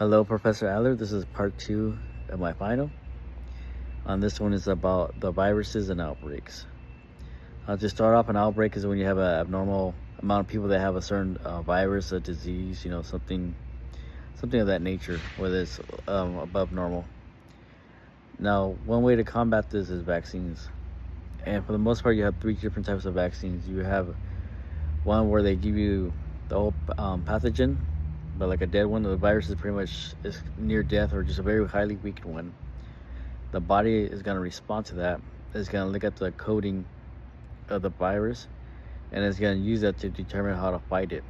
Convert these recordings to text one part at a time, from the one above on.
Hello, Professor Adler. This is part 2 of my final. On this one is about the viruses and outbreaks. I'll just start off. An outbreak is when you have an abnormal amount of people that have a certain virus, a disease, something of that nature, whether it's above normal. Now, one way to combat this is vaccines. And for the most part, you have 3 different types of vaccines. You have one where they give you the whole pathogen, but like a dead one. The virus is pretty much is near death or just a very highly weakened one. The body is going to respond to that. It's going to look at the coding of the virus, and it's going to use that to determine how to fight it.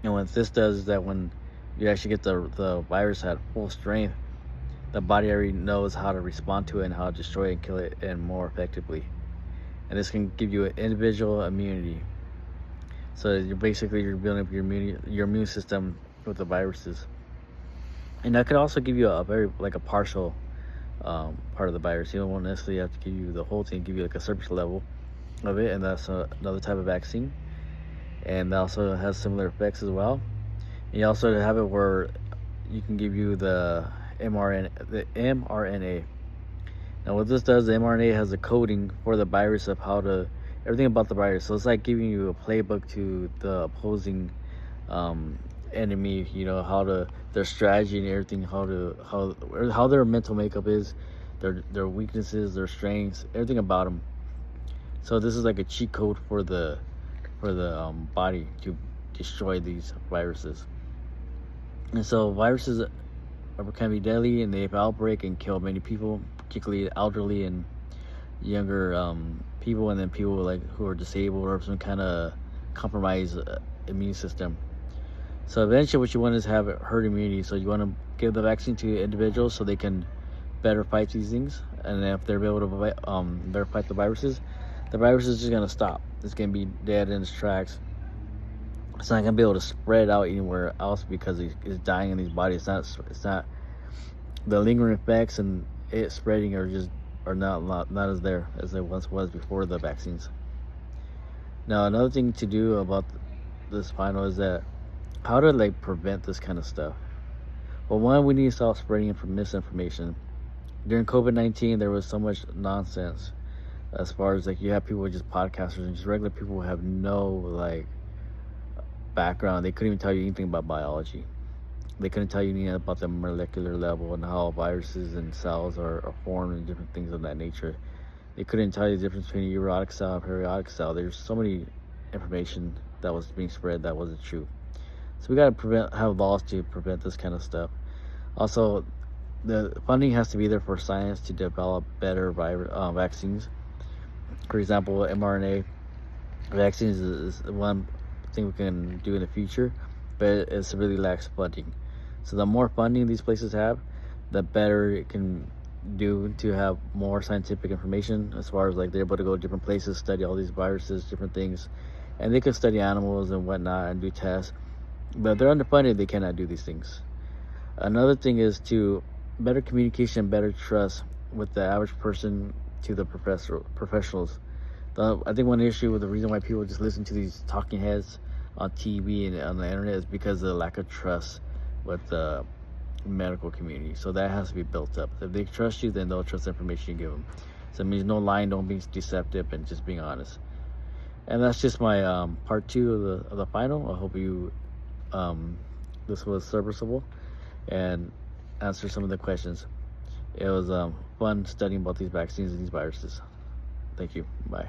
And what this does is that when you actually get the virus at full strength, the body already knows how to respond to it and how to destroy it and kill it and more effectively. And this can give you an individual immunity. So you're building up your immune system with the viruses. And that could also give you a very a partial part of the virus. You don't want necessarily have to give you the whole thing, give you like a surface level of it, and that's another type of vaccine. And that also has similar effects as well. And you also have it where you can give you the mRNA. Now what this does, the mRNA has a coding for the virus of everything about the virus. So it's like giving you a playbook to the opposing enemy, their strategy and everything, how their mental makeup is, their weaknesses, their strengths, everything about them. So this is like a cheat code for the body to destroy these viruses. And so viruses can be deadly, and they outbreak and kill many people, particularly elderly and younger people, and then people who are disabled or some kind of compromised immune system. So eventually what you want is have herd immunity. So you want to give the vaccine to individuals so they can better fight these things, and if they're able to better fight the viruses is just going to stop. It's going to be dead in its tracks. It's not going to be able to spread out anywhere else because it's dying in these bodies. It's not the lingering effects and it spreading are not as there as it once was before the vaccines. Now another thing to do about this final is that how to prevent this kind of stuff. Well, one, we need to stop spreading misinformation. During COVID-19, there was so much nonsense as far as you have people just podcasters and just regular people who have no background. They couldn't even tell you anything about biology. They couldn't tell you anything about the molecular level and how viruses and cells are formed and different things of that nature. They couldn't tell you the difference between a eukaryotic cell and periodic cell. There's so many information that was being spread that wasn't true. So we got to have laws to prevent this kind of stuff. Also, the funding has to be there for science to develop better vaccines. For example, mRNA vaccines is one thing we can do in the future, but it severely lacks funding. So the more funding these places have, the better it can do to have more scientific information as far as they're able to go to different places, study all these viruses, different things, and they can study animals and whatnot and do tests. But if they're underfunded, they cannot do these things. Another thing is to better communication, better trust with the average person to the professionals. I think one issue with the reason why people just listen to these talking heads on TV and on the internet is because of the lack of trust with the medical community. So that has to be built up. If they trust you, then they'll trust the information you give them. So it means no lying, don't be deceptive, and just being honest. And that's just my part 2 of the final. I hope you this was serviceable and answer some of the questions. It was fun studying about these vaccines and these viruses. Thank you. Bye.